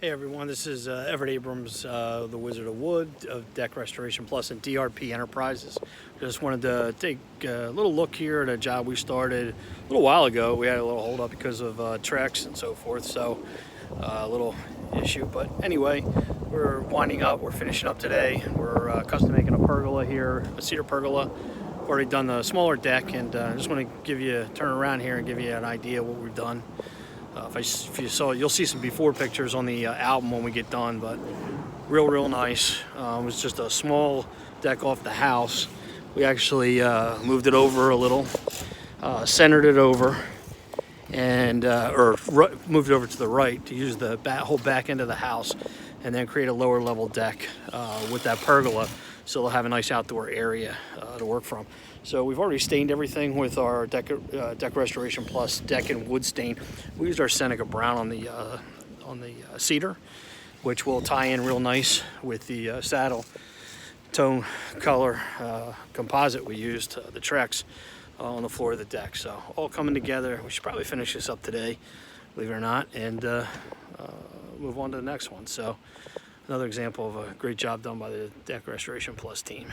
Hey everyone, this is Everett Abrams, the Wizard of Wood of Deck Restoration Plus and DRP Enterprises. Just wanted to take a little look here at a job we started a little while ago. We had a little hold up because of Trex and so forth, so a little issue. But anyway, we're winding up, we're finishing up today. We're custom making a pergola here, a cedar pergola. We've already done the smaller deck, and I just want to turn around here and give you an idea of what we've done. If you saw, you'll see some before pictures on the album when we get done, but real nice. It was just a small deck off the house. We actually moved it over a little, centered it over, and moved it over to the right to use the whole back end of the house, and then create a lower level deck with that pergola, so they'll have a nice outdoor area to work from. So we've already stained everything with our Deck Restoration Plus deck and wood stain. We used our Seneca Brown on the cedar, which will tie in real nice with the saddle tone color composite we used, the Trex, on the floor of the deck. So all coming together. We should probably finish this up today, believe it or not, and move on to the next one. So another example of a great job done by the Deck Restoration Plus team.